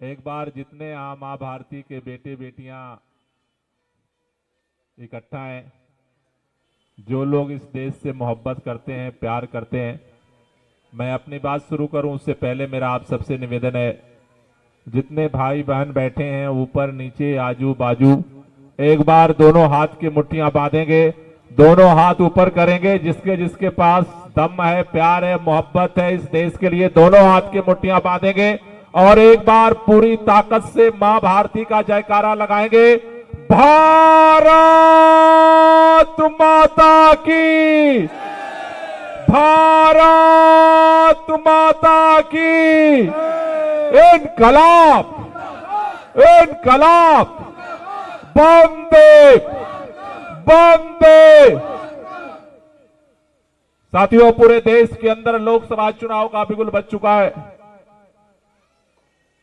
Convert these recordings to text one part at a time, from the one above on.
एक बार जितने माँ भारती के बेटे बेटियां इकट्ठा हैं, जो लोग इस देश से मोहब्बत करते हैं, प्यार करते हैं, मैं अपनी बात शुरू करूं उससे पहले मेरा आप सबसे निवेदन है, जितने भाई बहन बैठे हैं ऊपर नीचे आजू बाजू, एक बार दोनों हाथ की मुट्ठियां बांधेंगे, दोनों हाथ ऊपर करेंगे। जिसके जिसके पास दम है, प्यार है, मोहब्बत है इस देश के लिए, दोनों हाथ की मुट्ठियां बांधेंगे और एक बार पूरी ताकत से मां भारती का जयकारा लगाएंगे। भारत माता की, भारत माता की, इनकलाब, इनकलाब, वंदे, वंदे। साथियों, पूरे देश के अंदर लोकसभा चुनाव का बिगुल बज चुका है।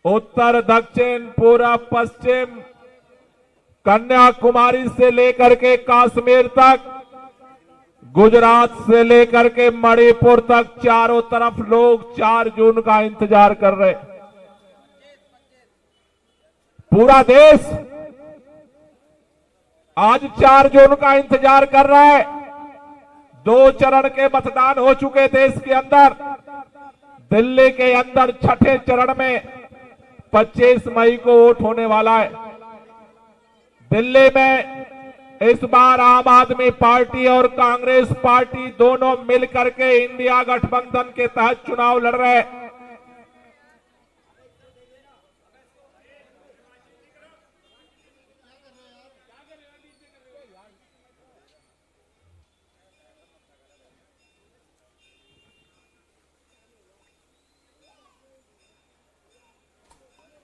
उत्तर दक्षिण पूरब पश्चिम, कन्याकुमारी से लेकर के कश्मीर तक, गुजरात से लेकर के मणिपुर तक, चारों तरफ लोग 4 जून का इंतजार कर रहे। पूरा देश आज 4 जून का इंतजार कर रहा है। 2 चरण के मतदान हो चुके देश के अंदर। दिल्ली के अंदर छठे चरण में 25 मई को वोट होने वाला है। दिल्ली में इस बार आम आदमी पार्टी और कांग्रेस पार्टी दोनों मिलकर के इंडिया गठबंधन के तहत चुनाव लड़ रहे हैं।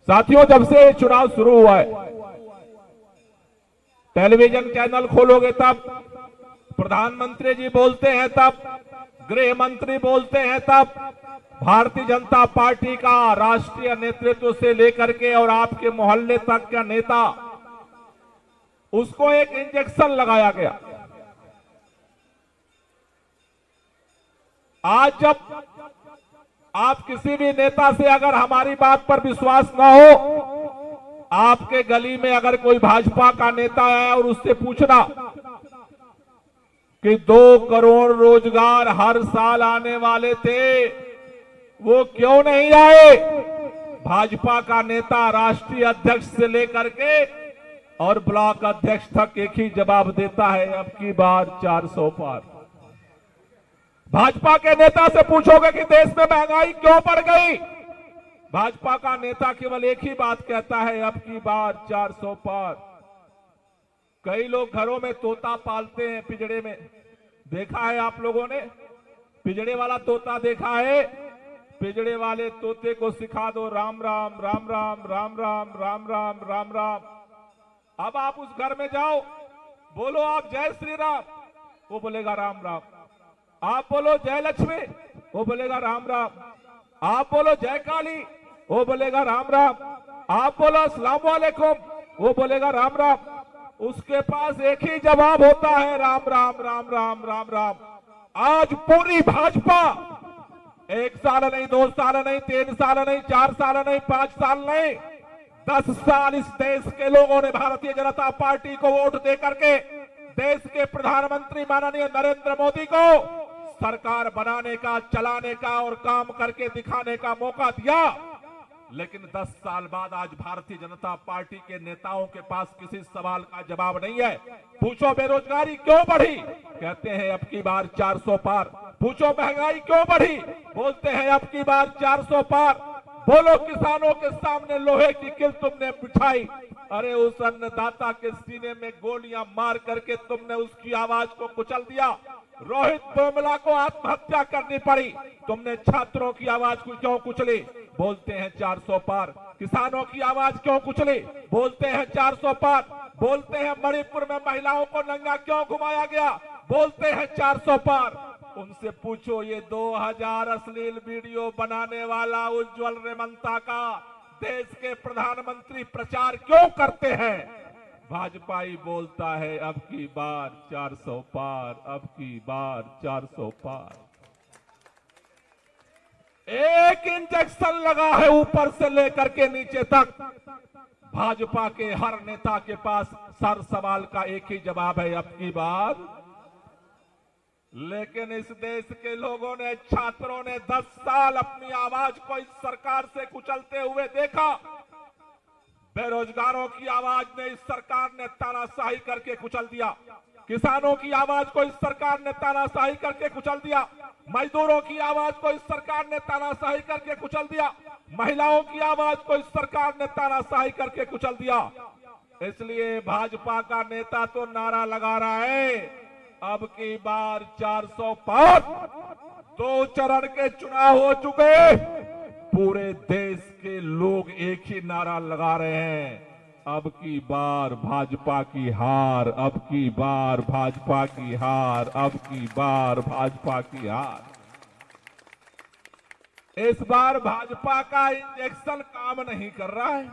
साथियों, जब से चुनाव शुरू हुआ है, टेलीविजन चैनल खोलोगे तब प्रधानमंत्री जी बोलते हैं, तब गृह मंत्री बोलते हैं, तब भारतीय जनता पार्टी का राष्ट्रीय नेतृत्व से लेकर के और आपके मोहल्ले तक का नेता, उसको एक इंजेक्शन लगाया गया। आज जब आप किसी भी नेता से अगर हमारी बात पर विश्वास ना हो, आपके गली में अगर कोई भाजपा का नेता है और उससे पूछना कि 2 करोड़ रोजगार हर साल आने वाले थे, वो क्यों नहीं आए? भाजपा का नेता राष्ट्रीय अध्यक्ष से लेकर के और ब्लॉक अध्यक्ष तक एक ही जवाब देता है, अब की बार 400 पार। भाजपा के नेता से पूछोगे कि देश में महंगाई क्यों बढ़ गई, भाजपा का नेता केवल एक ही बात कहता है, अब की बार 400 पार। कई लोग घरों में तोता पालते हैं, पिंजड़े में, देखा है आप लोगों ने? पिंजड़े वाला तोता देखा है? पिंजड़े वाले तोते को सिखा दो राम राम राम राम राम राम राम राम राम राम। अब आप उस घर में जाओ, बोलो आप जय श्री राम, वो बोलेगा राम राम। आप बोलो जय लक्ष्मी, वो बोलेगा राम राम। आप बोलो जय काली, वो बोलेगा राम राम। आप बोलो अस्सलाम वालेकुम, वो बोलेगा राम राम। उसके पास एक ही जवाब होता है, राम राम राम राम राम राम। आज पूरी भाजपा 1 साल नहीं, 2 साल नहीं, 3 साल नहीं, 4 साल नहीं, 5 साल नहीं, 10 साल इस देश के लोगों ने भारतीय जनता पार्टी को वोट दे करके देश के प्रधानमंत्री माननीय नरेंद्र मोदी को सरकार बनाने का, चलाने का और काम करके दिखाने का मौका दिया। लेकिन 10 साल बाद आज भारतीय जनता पार्टी के नेताओं के पास किसी सवाल का जवाब नहीं है। पूछो बेरोजगारी क्यों बढ़ी, कहते हैं अब की बार 400 पार। पूछो महंगाई क्यों बढ़ी, बोलते हैं अब की बार 400 पार। बोलो किसानों के सामने लोहे की किल तुमने बिछाई, अरे उस अन्नदाता के सीने में गोलियां मार करके तुमने उसकी आवाज को कुचल दिया। रोहित बोमला को आत्महत्या करनी पड़ी, तुमने छात्रों की आवाज को क्यों कुचली, बोलते हैं 400 पार। किसानों की आवाज क्यों कुचली, बोलते हैं 400 पार। बोलते हैं मणिपुर में महिलाओं को नंगा क्यों घुमाया गया, बोलते हैं 400 पार। उनसे पूछो ये 2000 अश्लील वीडियो बनाने वाला उज्जवल रेवंता का देश के प्रधानमंत्री प्रचार क्यों करते हैं? भाजपा ही बोलता है अब की बार 400 पार, अब की बार 400 पार। एक इंजेक्शन लगा है ऊपर से लेकर के नीचे तक। भाजपा के हर नेता के पास सर सवाल का एक ही जवाब है, अब की बार। लेकिन इस देश के लोगों ने, छात्रों ने 10 साल अपनी आवाज को इस सरकार से कुचलते हुए देखा। बेरोजगारों की आवाज ने इस सरकार ने तानाशाही करके कुचल दिया। किसानों की आवाज को इस सरकार ने तानाशाही करके कुचल दिया। मजदूरों की आवाज को इस सरकार ने तानाशाही करके कुचल दिया। महिलाओं की आवाज को इस सरकार ने तानाशाही करके कुचल दिया। इसलिए भाजपा का नेता तो नारा लगा रहा है, अब की बार 400 पार। 2 चरण के चुनाव हो चुके, पूरे देश के लोग एक ही नारा लगा रहे हैं, अब की बार भाजपा की हार, अब की बार भाजपा की हार, अब की बार भाजपा की हार। इस बार भाजपा का इंजेक्शन काम नहीं कर रहा है।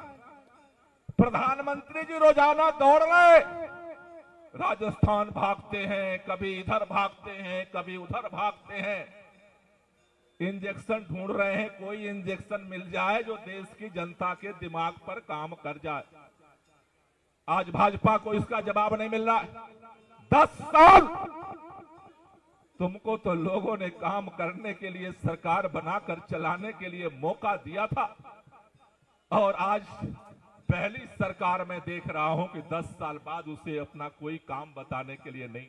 प्रधानमंत्री जी रोजाना दौड़ रहे, राजस्थान भागते हैं, कभी इधर भागते हैं, कभी उधर भागते हैं। इंजेक्शन ढूंढ रहे हैं, कोई इंजेक्शन मिल जाए जो देश की जनता के दिमाग पर काम कर जाए। आज भाजपा को इसका जवाब नहीं मिल रहा है। 10 साल तुमको तो लोगों ने काम करने के लिए, सरकार बनाकर चलाने के लिए मौका दिया था, और आज पहली सरकार में देख रहा हूं कि 10 साल बाद उसे अपना कोई काम बताने के लिए नहीं।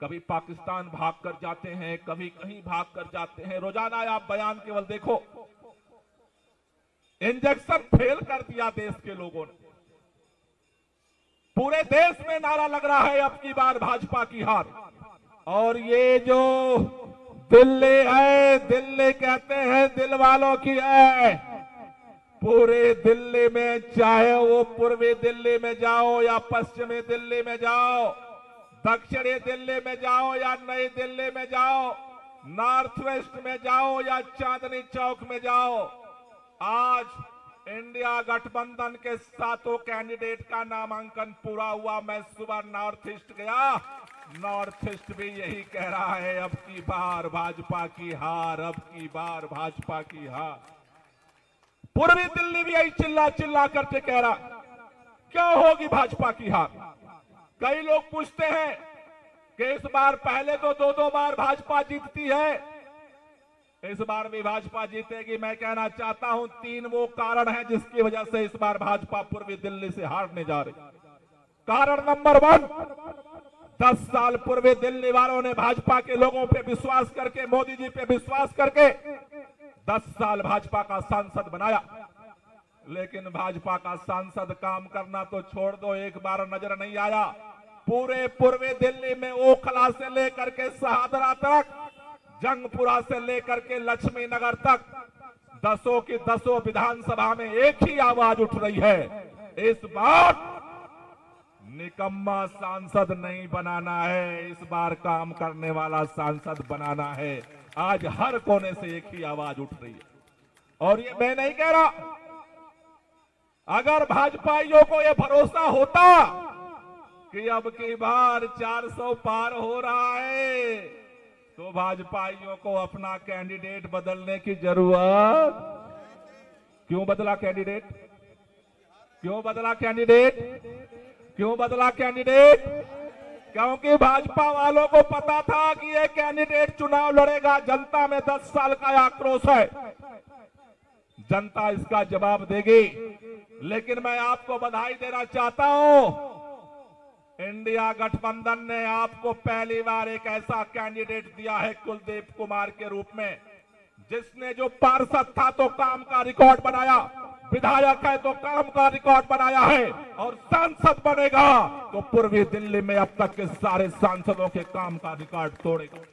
कभी पाकिस्तान भाग कर जाते हैं, कभी कहीं भाग कर जाते हैं। रोजाना आप बयान केवल देखो, इंजेक्शन फेल कर दिया देश के लोगों ने। पूरे देश में नारा लग रहा है, अब की बार भाजपा की हार। और ये जो दिल्ली है, दिल्ली कहते हैं दिल वालों की है। पूरे दिल्ली में, चाहे वो पूर्वी दिल्ली में जाओ या पश्चिमी दिल्ली में जाओ, दक्षिणी दिल्ली में जाओ या नई दिल्ली में जाओ, नॉर्थ वेस्ट में जाओ या चांदनी चौक में जाओ, आज इंडिया गठबंधन के 7 कैंडिडेट का नामांकन पूरा हुआ। मैं सुबह नॉर्थ ईस्ट गया, नॉर्थ ईस्ट भी यही कह रहा है, अब की बार भाजपा की हार, अब की बार भाजपा की हार। पूर्वी दिल्ली भी यही चिल्ला चिल्ला करके कह रहा, क्यों होगी भाजपा की हार। कई लोग पूछते हैं कि इस बार, पहले तो 2-2 बार भाजपा जीतती है, इस बार भी भाजपा जीतेगी। मैं कहना चाहता हूं 3 वो कारण हैं जिसकी वजह से इस बार भाजपा पूर्वी दिल्ली से हारने जा रही। कारण नंबर 1, 10 साल पूर्वी दिल्ली वालों ने भाजपा के लोगों पे विश्वास करके, मोदी जी पे विश्वास करके 10 साल भाजपा का सांसद बनाया। लेकिन भाजपा का सांसद काम करना तो छोड़ दो, एक बार नजर नहीं आया। पूरे पूर्वी दिल्ली में ओखला से लेकर के शहादरा तक, जंगपुरा से लेकर के लक्ष्मी नगर तक 10 की 10 विधानसभा में एक ही आवाज उठ रही है, इस बार निकम्मा सांसद नहीं बनाना है, इस बार काम करने वाला सांसद बनाना है। आज हर कोने से एक ही आवाज उठ रही है। और ये मैं नहीं कह रहा, अगर भाजपाइयों को ये भरोसा होता कि अब की बार 400 पार हो रहा है, तो भाजपाइयों को अपना कैंडिडेट बदलने की जरूरत। क्यों बदला कैंडिडेट? क्यों बदला कैंडिडेट? क्यों बदला कैंडिडेट? क्योंकि भाजपा वालों को पता था कि ये कैंडिडेट चुनाव लड़ेगा। जनता में 10 साल का आक्रोश है, जनता इसका जवाब देगी। लेकिन मैं आपको बधाई देना चाहता हूं, इंडिया गठबंधन ने आपको पहली बार एक ऐसा कैंडिडेट दिया है कुलदीप कुमार के रूप में, जिसने जो पार्षद था तो काम का रिकॉर्ड बनाया, विधायक है तो काम का रिकॉर्ड बनाया है, और सांसद बनेगा तो पूर्वी दिल्ली में अब तक के सारे सांसदों के काम का रिकॉर्ड तोड़ेगा।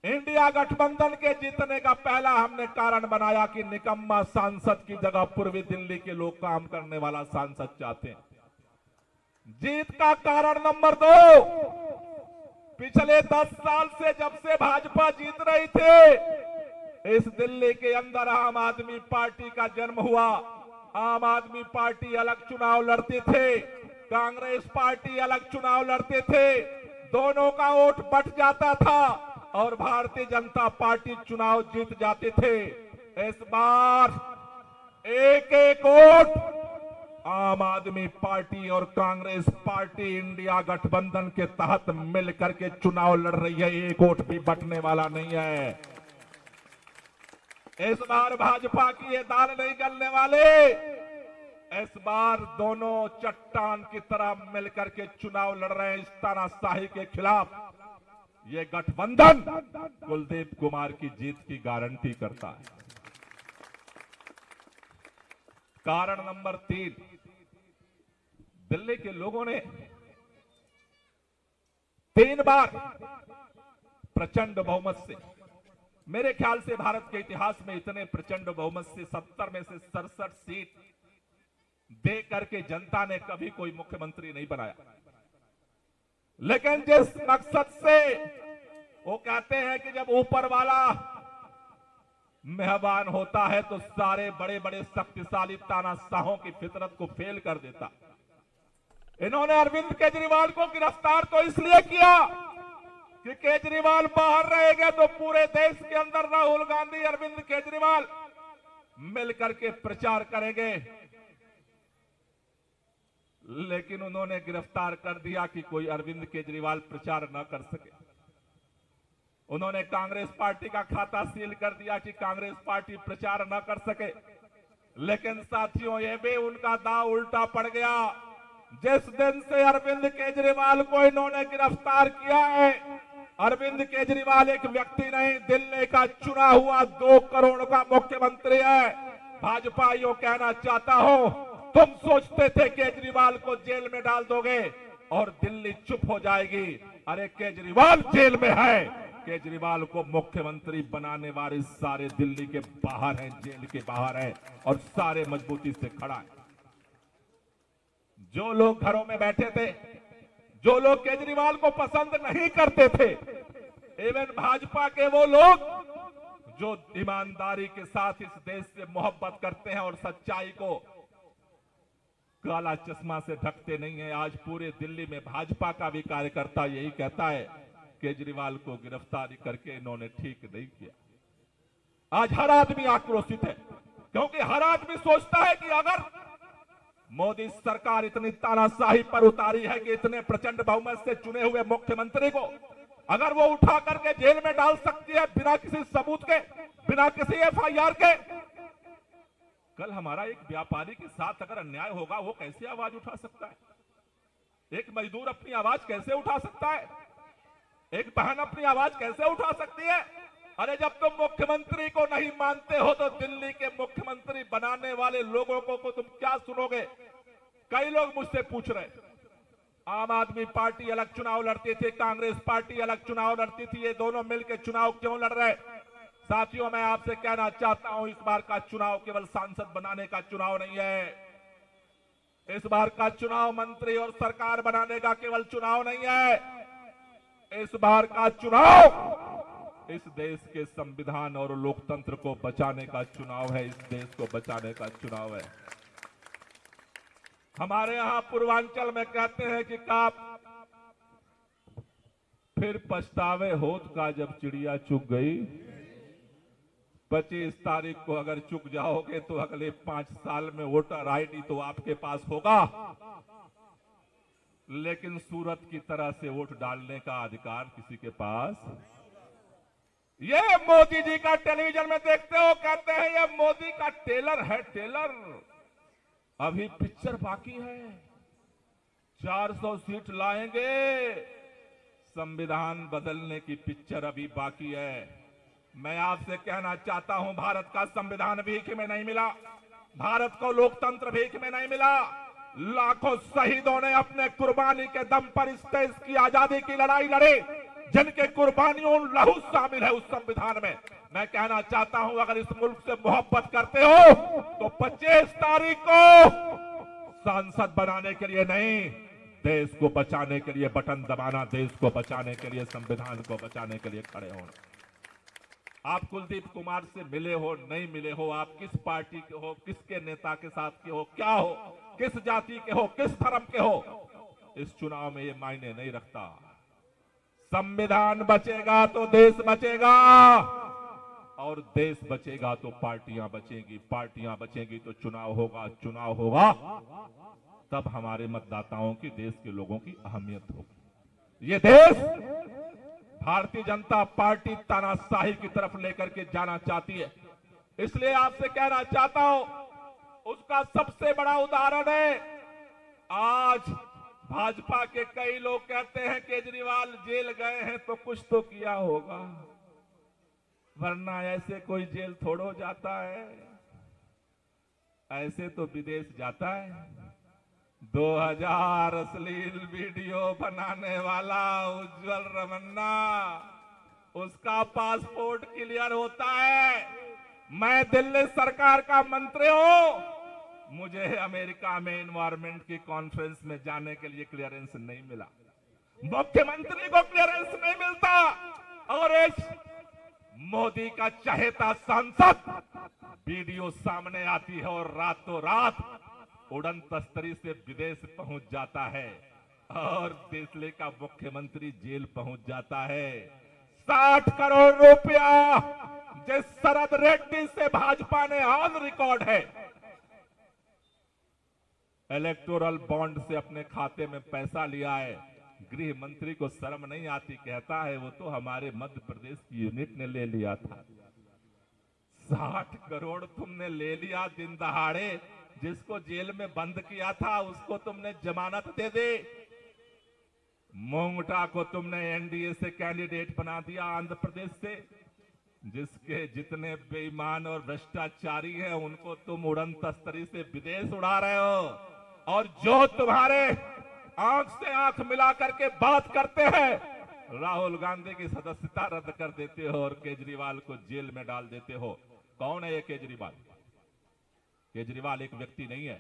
इंडिया गठबंधन के जीतने का पहला हमने कारण बनाया कि निकम्मा सांसद की जगह पूर्वी दिल्ली के लोग काम करने वाला सांसद चाहते हैं। जीत का कारण नंबर 2, पिछले 10 साल से जब से भाजपा जीत रही थी, इस दिल्ली के अंदर आम आदमी पार्टी का जन्म हुआ। आम आदमी पार्टी अलग चुनाव लड़ते थे, कांग्रेस पार्टी अलग चुनाव लड़ते थे, दोनों का वोट बट जाता था और भारतीय जनता पार्टी चुनाव जीत जाते थे। इस बार एक एक वोट आम आदमी पार्टी और कांग्रेस पार्टी इंडिया गठबंधन के तहत मिलकर के चुनाव लड़ रही है। एक वोट भी बटने वाला नहीं है। इस बार भाजपा की ये दाल नहीं गलने वाले। इस बार दोनों चट्टान की तरह मिलकर के चुनाव लड़ रहे हैं इस तानाशाही के खिलाफ। ये गठबंधन कुलदीप कुमार की जीत की गारंटी करता है। कारण नंबर 3, दिल्ली के लोगों ने 3 बार प्रचंड बहुमत से, मेरे ख्याल से भारत के इतिहास में इतने प्रचंड बहुमत से 70 में से 67 सीट दे करके जनता ने कभी कोई मुख्यमंत्री नहीं बनाया। लेकिन जिस मकसद से वो कहते हैं कि जब ऊपर वाला मेहरबान होता है तो सारे बड़े बड़े शक्तिशाली तानाशाहों की फितरत को फेल कर देता। इन्होंने अरविंद केजरीवाल को गिरफ्तार तो इसलिए किया कि केजरीवाल बाहर रहेंगे तो पूरे देश के अंदर राहुल गांधी, अरविंद केजरीवाल मिलकर के प्रचार करेंगे। लेकिन उन्होंने गिरफ्तार कर दिया कि कोई अरविंद केजरीवाल प्रचार न कर सके। उन्होंने कांग्रेस पार्टी का खाता सील कर दिया कि कांग्रेस पार्टी प्रचार न कर सके। लेकिन साथियों, यह भी उनका दांव उल्टा पड़ गया। जिस दिन से अरविंद केजरीवाल को इन्होंने गिरफ्तार किया है, अरविंद केजरीवाल एक व्यक्ति नहीं, दिल्ली का चुना हुआ 2 करोड़ का मुख्यमंत्री है। भाजपा यो कहना चाहता हूं, तुम सोचते थे केजरीवाल को जेल में डाल दोगे और दिल्ली चुप हो जाएगी। अरे केजरीवाल जेल में है। केजरीवाल को मुख्यमंत्री बनाने वाले सारे दिल्ली के बाहर हैं, जेल के बाहर हैं और सारे मजबूती से खड़ा है। जो लोग घरों में बैठे थे, जो लोग केजरीवाल को पसंद नहीं करते थे, इवन भाजपा के वो लोग जो ईमानदारी के साथ इस देश से मोहब्बत करते हैं और सच्चाई को काला चश्मा से ढकते नहीं है, आज पूरे दिल्ली में भाजपा का भी कार्यकर्ता यही कहता है, केजरीवाल को गिरफ्तारी करके इन्होंने ठीक नहीं किया। आज हर आदमी आक्रोशित है, क्योंकि हर आदमी सोचता है कि अगर मोदी सरकार इतनी तानाशाही पर उतारी है कि इतने प्रचंड बहुमत से चुने हुए मुख्यमंत्री को अगर वो उठा करके जेल में डाल सकती है बिना किसी सबूत के, बिना किसी एफआईआर के, कल हमारा एक व्यापारी के साथ अगर अन्याय होगा वो कैसे आवाज उठा सकता है? एक मजदूर अपनी आवाज कैसे उठा सकता है? एक बहन अपनी आवाज कैसे उठा सकती है? अरे जब तुम मुख्यमंत्री को नहीं मानते हो तो दिल्ली के मुख्यमंत्री बनाने वाले लोगों को तुम क्या सुनोगे? कई लोग मुझसे पूछ रहे, आम आदमी पार्टी अलग चुनाव लड़ती थी, कांग्रेस पार्टी अलग चुनाव लड़ती थी, ये दोनों मिलकर चुनाव क्यों लड़ रहे? साथियों, मैं आपसे कहना चाहता हूं, इस बार का चुनाव केवल सांसद बनाने का चुनाव नहीं है। इस बार का चुनाव मंत्री और सरकार बनाने का केवल चुनाव नहीं है। इस बार का चुनाव इस देश के संविधान और लोकतंत्र को बचाने का चुनाव है, इस देश को बचाने का चुनाव है। हमारे यहां पूर्वांचल में कहते हैं कि काप फिर पछतावे होत का जब चिड़िया चुग गई। 25 तारीख को अगर चुक जाओगे तो अगले 5 साल में वोटर आईडी तो आपके पास होगा, लेकिन सूरत की तरह से वोट डालने का अधिकार किसी के पास। ये मोदी जी का टेलीविजन में देखते हो, कहते हैं ये मोदी का टेलर है, टेलर। अभी पिक्चर बाकी है, 400 सीट लाएंगे, संविधान बदलने की पिक्चर अभी बाकी है। मैं आपसे कहना चाहता हूं, भारत का संविधान भीख में नहीं मिला, भारत को लोकतंत्र भीख में नहीं मिला। लाखों शहीदों ने अपने कुर्बानी के दम पर इस देश की आजादी की लड़ाई लड़ी, जिनके कुर्बानियों लहू शामिल है उस संविधान में। मैं कहना चाहता हूं, अगर इस मुल्क से मोहब्बत करते हो तो 25 तारीख को सांसद बनाने के लिए नहीं, देश को बचाने के लिए बटन दबाना, देश को बचाने के लिए, संविधान को बचाने के लिए खड़े होना। आप कुलदीप कुमार से मिले हो, नहीं मिले हो, आप किस पार्टी के हो, किसके नेता के साथ के हो, क्या हो, किस जाति के हो, किस धर्म के हो, इस चुनाव में ये मायने नहीं रखता। संविधान बचेगा तो देश बचेगा, और देश बचेगा तो पार्टियां बचेंगी, पार्टियां बचेंगी तो चुनाव होगा, चुनाव होगा तब हमारे मतदाताओं की, देश के लोगों की अहमियत होगी। ये देश भारतीय जनता पार्टी तानाशाही की तरफ लेकर के जाना चाहती है। इसलिए आपसे कहना चाहता हूं, उसका सबसे बड़ा उदाहरण है आज भाजपा के कई लोग कहते हैं केजरीवाल जेल गए हैं तो कुछ तो किया होगा, वरना ऐसे कोई जेल थोड़ो जाता है, ऐसे तो विदेश जाता है। 2000 अश्लील वीडियो बनाने वाला उज्जवल रमन्ना, उसका पासपोर्ट क्लियर होता है। मैं दिल्ली सरकार का मंत्री हूं, मुझे अमेरिका में एनवायरमेंट की कॉन्फ्रेंस में जाने के लिए क्लियरेंस नहीं मिला, मुख्यमंत्री को क्लियरेंस नहीं मिलता, और एक मोदी का चहेता सांसद वीडियो सामने आती है और रातों रात उड़न तस्तरी से विदेश पहुंच जाता है, और दिल्ली का मुख्यमंत्री जेल पहुंच जाता है। 60 करोड़ रुपया जिस शरद रेड्डी से भाजपा ने ऑन रिकॉर्ड है, इलेक्टोरल बॉन्ड से अपने खाते में पैसा लिया है, गृह मंत्री को शर्म नहीं आती, कहता है वो तो हमारे मध्य प्रदेश की यूनिट ने ले लिया था। 60 करोड़ तुमने ले लिया दिन दहाड़े, जिसको जेल में बंद किया था उसको तुमने जमानत दे दे। मोंगटा को तुमने एनडीए से कैंडिडेट बना दिया आंध्र प्रदेश से, जिसके जितने बेईमान और भ्रष्टाचारी हैं उनको तुम उड़न तस्तरी से विदेश उड़ा रहे हो, और जो तुम्हारे आंख से आंख मिला करके बात करते हैं, राहुल गांधी की सदस्यता रद्द कर देते हो और केजरीवाल को जेल में डाल देते हो। कौन है ये केजरीवाल? केजरीवाल एक व्यक्ति नहीं है,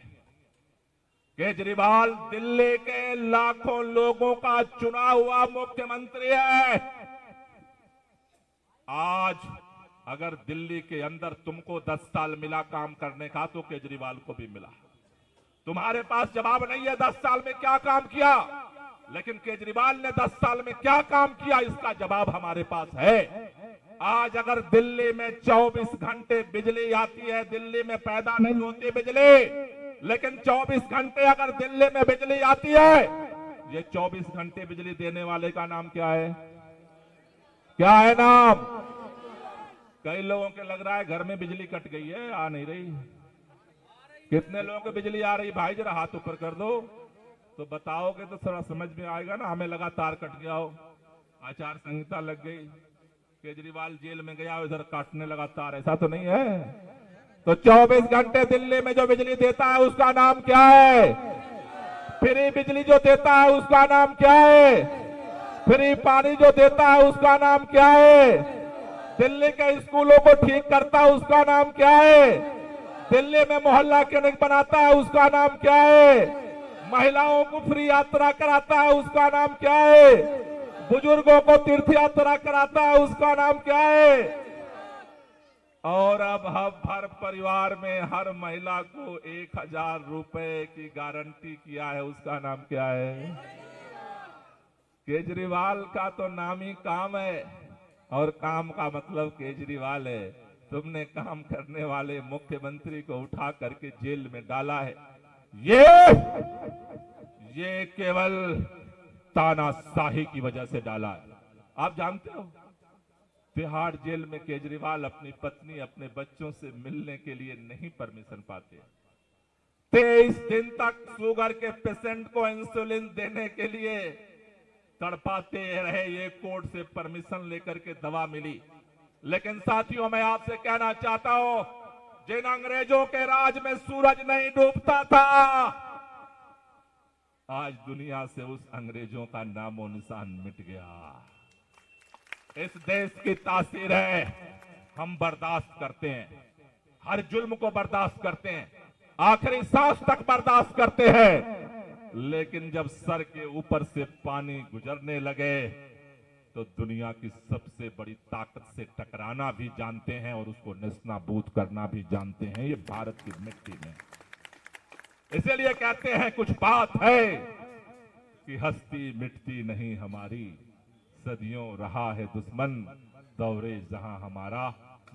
केजरीवाल दिल्ली के लाखों लोगों का चुना हुआ मुख्यमंत्री है। आज अगर दिल्ली के अंदर तुमको 10 साल मिला काम करने का, तो केजरीवाल को भी मिला। तुम्हारे पास जवाब नहीं है 10 साल में क्या काम किया, लेकिन केजरीवाल ने 10 साल में क्या काम किया इसका जवाब हमारे पास है। आज अगर दिल्ली में 24 घंटे बिजली आती है, दिल्ली में पैदा नहीं होती बिजली, लेकिन 24 घंटे अगर दिल्ली में बिजली आती है, ये 24 घंटे बिजली देने वाले का नाम क्या है? क्या है नाम? कई लोगों के लग रहा है घर में बिजली कट गई है, आ नहीं रही। कितने लोगों को बिजली आ रही? भाई जरा हाथ ऊपर कर दो, तो बताओगे तो थोड़ा समझ में आएगा ना। हमें लगा तार कट गया हो, आचार संहिता लग गई, केजरीवाल जेल में गया, इधर काटने लगा तार, ऐसा तो नहीं है। तो 24 घंटे दिल्ली में जो बिजली देता है उसका नाम क्या है? फ्री बिजली जो देता है उसका नाम क्या है? फ्री पानी जो देता है उसका नाम क्या है? दिल्ली के स्कूलों को ठीक करता है उसका नाम क्या है? दिल्ली में मोहल्ला क्लिनिक बनाता है उसका नाम क्या है? महिलाओं को फ्री यात्रा कराता है उसका नाम क्या है? बुजुर्गों को तीर्थ यात्रा कराता है उसका नाम क्या है? और अब हर परिवार में हर महिला को 1000 रुपए की गारंटी किया है, उसका नाम क्या है? केजरीवाल का तो नाम ही काम है, और काम का मतलब केजरीवाल है। तुमने काम करने वाले मुख्यमंत्री को उठा करके जेल में डाला है। ये केवल तानाशाही की वजह से डाला है। आप जानते हो तिहाड़ जेल में केजरीवाल अपनी पत्नी अपने बच्चों से मिलने के लिए नहीं परमिशन पाते। 23 दिन तक शुगर के पेशेंट को इंसुलिन देने के लिए तड़पाते रहे, ये कोर्ट से परमिशन लेकर के दवा मिली। लेकिन साथियों, मैं आपसे कहना चाहता हूं, जिन अंग्रेजों के राज में सूरज नहीं डूबता था, आज दुनिया से उस अंग्रेजों का नामो निशान मिट गया। इस देश की तासीर है, हम बर्दाश्त करते हैं, हर जुल्म को बर्दाश्त करते हैं, आखिरी सांस तक बर्दाश्त करते हैं, लेकिन जब सर के ऊपर से पानी गुजरने लगे तो दुनिया की सबसे बड़ी ताकत से टकराना भी जानते हैं और उसको नेस्तनाबूद करना भी जानते हैं। ये भारत की मिट्टी में, इसलिए कहते हैं कुछ बात है कि हस्ती मिटती नहीं हमारी, सदियों रहा है दुश्मन दौरे जहां हमारा,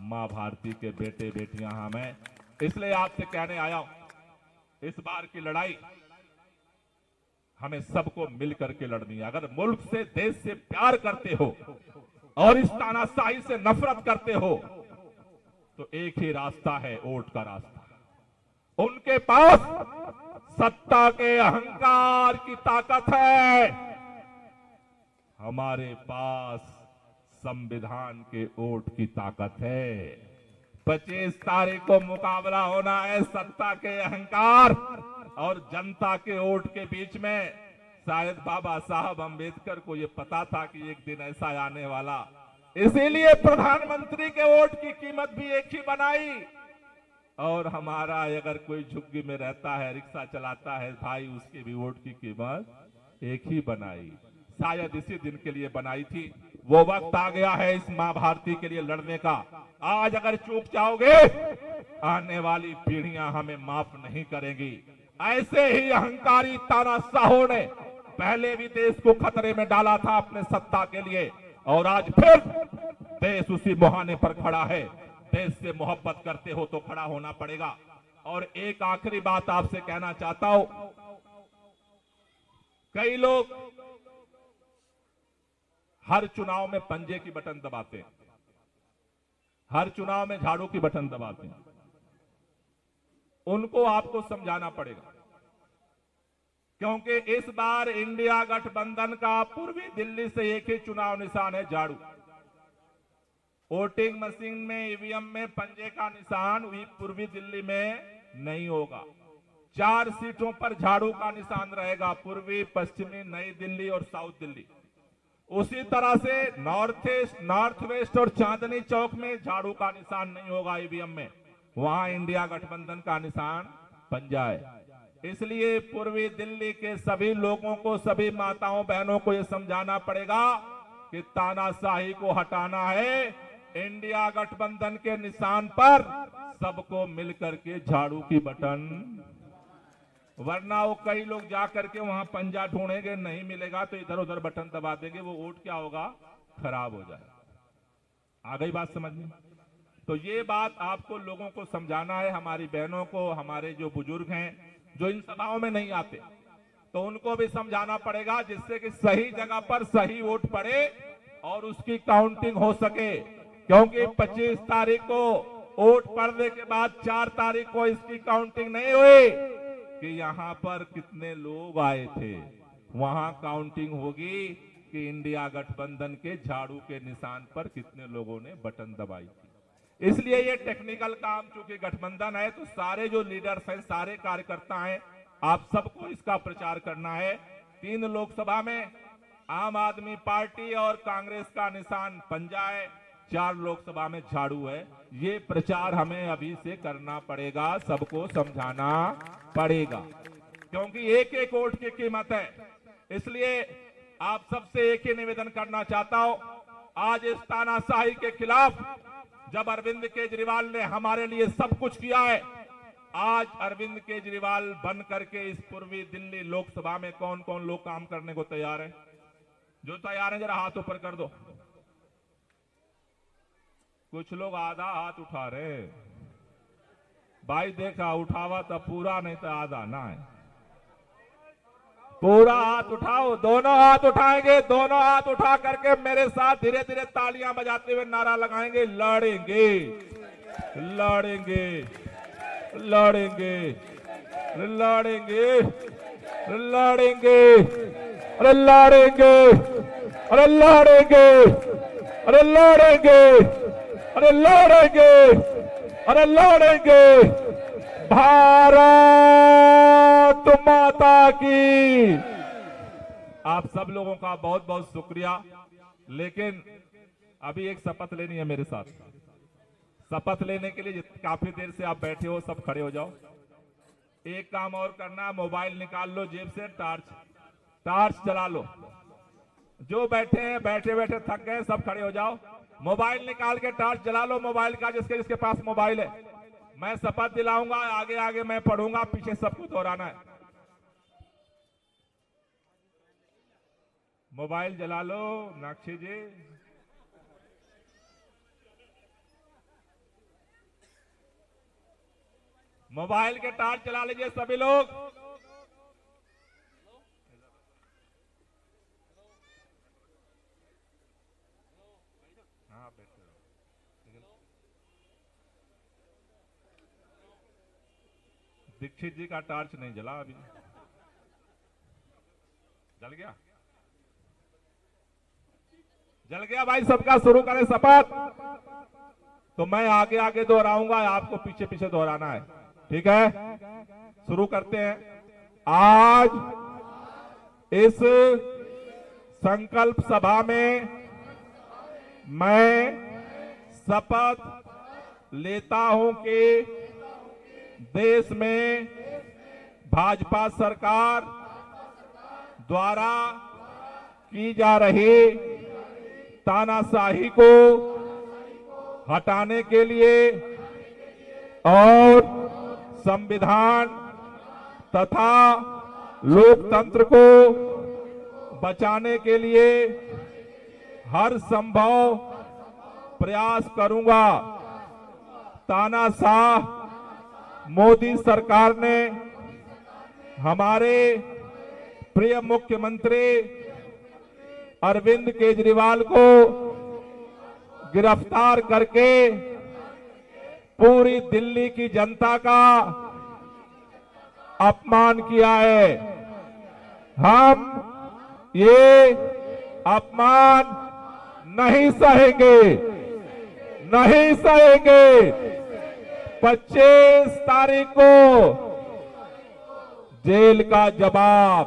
मां भारती के बेटे बेटियां हमें। इसलिए आपसे कहने आया हूं, इस बार की लड़ाई हमें सबको मिलकर के लड़नी है। अगर मुल्क से, देश से प्यार करते हो और इस तानाशाही से नफरत करते हो तो एक ही रास्ता है, वोट का रास्ता। उनके पास सत्ता के अहंकार की ताकत है, हमारे पास संविधान के वोट की ताकत है। 25 तारीख को मुकाबला होना है सत्ता के अहंकार और जनता के वोट के बीच में। शायद बाबा साहब अंबेडकर को यह पता था कि एक दिन ऐसा आने वाला, इसीलिए प्रधानमंत्री के वोट की कीमत भी एक ही बनाई। और हमारा अगर कोई झुग्गी में रहता है, रिक्शा चलाता है भाई, उसके भी वोट की कीमत एक ही बनाई। शायद इसी दिन के लिए बनाई थी। वो वक्त आ गया है इस मां भारती के लिए लड़ने का। आज अगर चूक जाओगे, आने वाली पीढ़ियां हमें माफ नहीं करेंगी। ऐसे ही अहंकारी तानाशाहों ने पहले भी देश को खतरे में डाला था अपने सत्ता के लिए, और आज फिर देश उसी मुहाने पर खड़ा है। देश से मोहब्बत करते हो तो खड़ा होना पड़ेगा। और एक आखिरी बात आपसे कहना चाहता हूं, कई लोग हर चुनाव में पंजे की बटन दबाते हैं, हर चुनाव में झाड़ू की बटन दबाते हैं। उनको आपको समझाना पड़ेगा, क्योंकि इस बार इंडिया गठबंधन का पूर्वी दिल्ली से एक ही चुनाव निशान है, झाड़ू। वोटिंग मशीन में, ईवीएम में पंजे का निशान पूर्वी दिल्ली में नहीं होगा। 4 सीटों पर झाड़ू का निशान रहेगा, पूर्वी, पश्चिमी, नई दिल्ली और साउथ दिल्ली। उसी तरह से नॉर्थ ईस्ट, नॉर्थ वेस्ट और चांदनी चौक में झाड़ू का निशान नहीं होगा ईवीएम में, वहां इंडिया गठबंधन का निशान पंजा है। इसलिए पूर्वी दिल्ली के सभी लोगों को, सभी माताओं बहनों को यह समझाना पड़ेगा कि तानाशाही को हटाना है। इंडिया गठबंधन के निशान पर सबको मिलकर के झाड़ू की बटन, वरना वो कई लोग जाकर के वहां पंजा ढूंढेंगे, नहीं मिलेगा तो इधर उधर बटन दबा देंगे, वो वोट क्या होगा, खराब हो जाएगा। आ गई बात समझ में? तो ये बात आपको लोगों को समझाना है, हमारी बहनों को, हमारे जो बुजुर्ग हैं जो इन सभाओं में नहीं आते, तो उनको भी समझाना पड़ेगा, जिससे कि सही जगह पर सही वोट पड़े और उसकी काउंटिंग हो सके। क्योंकि 25 तारीख को वोट पड़ने के बाद 4 तारीख को इसकी काउंटिंग नहीं हुई कि यहां पर कितने लोग आए थे, वहां काउंटिंग होगी कि इंडिया गठबंधन के झाड़ू के निशान पर कितने लोगों ने बटन दबाई थी। इसलिए ये टेक्निकल काम, चूंकि गठबंधन है तो सारे जो लीडर्स हैं, सारे कार्यकर्ता हैं, आप सबको इसका प्रचार करना है। 3 लोकसभा में आम आदमी पार्टी और कांग्रेस का निशान पंजा है, 4 लोकसभा में झाड़ू है। ये प्रचार हमें अभी से करना पड़ेगा, सबको समझाना पड़ेगा, क्योंकि एक एक वोट की कीमत है। इसलिए आप सबसे एक ही निवेदन करना चाहता हूं, आज इस तानाशाही के खिलाफ जब अरविंद केजरीवाल ने हमारे लिए सब कुछ किया है, आज अरविंद केजरीवाल बन करके इस पूर्वी दिल्ली लोकसभा में कौन कौन लोग काम करने को तैयार है? जो तैयार है जरा हाथ ऊपर कर दो। कुछ लोग आधा हाथ उठा रहे भाई, देखा उठावा तो पूरा, नहीं तो आधा ना है। पूरा हाथ उठाओ, दोनों हाथ उठाएंगे, दोनों हाथ उठा करके मेरे साथ धीरे धीरे तालियां बजाते हुए नारा लगाएंगे, लड़ेंगे लड़ेंगे लड़ेंगे लड़ेंगे लड़ेंगे, अरे लड़ेंगे, अरे लड़ेंगे, अरे लड़ेंगे, अरे लड़ेंगे, अरे लड़ेंगे। भारत माता की। आप सब लोगों का बहुत बहुत शुक्रिया। लेकिन अभी एक शपथ लेनी है मेरे साथ। शपथ लेने के लिए काफी देर से आप बैठे हो, सब खड़े हो जाओ। एक काम और करना, मोबाइल निकाल लो जेब से, टार्च जला लो। जो बैठे हैं, बैठे बैठे थक गए, सब खड़े हो जाओ। मोबाइल निकाल के टार्च जला लो, मोबाइल का, जिसके जिसके पास मोबाइल है। मैं शपथ दिलाऊंगा, आगे आगे मैं पढ़ूंगा, पीछे सबको दोहराना है। मोबाइल जला लो नाक्षी जी। मोबाइल के टार्च जला लीजिए सभी लोग। हाँ बेटे, दीक्षित जी का टार्च नहीं जला अभी। जल गया, जल गया भाई सबका। शुरू करें शपथ। तो मैं आगे आगे दोहराऊंगा, आपको पीछे पीछे दोहराना है, ठीक है? शुरू करते हैं। आज इस संकल्प सभा में मैं शपथ लेता हूं कि देश में भाजपा सरकार द्वारा की जा रही तानाशाही को हटाने के लिए और संविधान तथा लोकतंत्र को बचाने के लिए हर संभव प्रयास करूंगा। तानाशाह मोदी सरकार ने हमारे प्रिय मुख्यमंत्री अरविंद केजरीवाल को गिरफ्तार करके पूरी दिल्ली की जनता का अपमान किया है। हम ये अपमान नहीं सहेंगे, नहीं सहेंगे। 25 तारीख को जेल का जवाब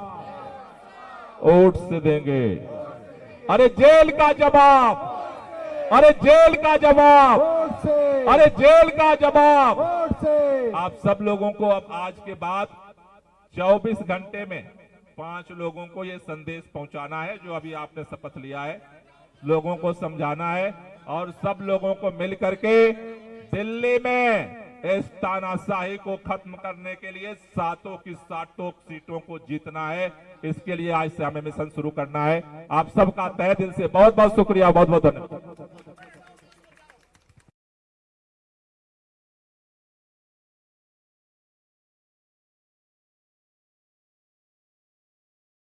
वोट से देंगे। अरे जेल का जवाब, अरे जेल का जवाब, अरे जेल का जवाब। आप सब लोगों को अब आज के बाद 24 घंटे में 5 लोगों को ये संदेश पहुंचाना है जो अभी आपने शपथ लिया है, लोगों को समझाना है और सब लोगों को मिल करके दिल्ली में इस तानाशाही को खत्म करने के लिए 7 की 7 सीटों को जीतना है। इसके लिए आज से हमें मिशन शुरू करना है। आप सबका तहे दिल से बहुत बहुत शुक्रिया, बहुत बहुत धन्यवाद।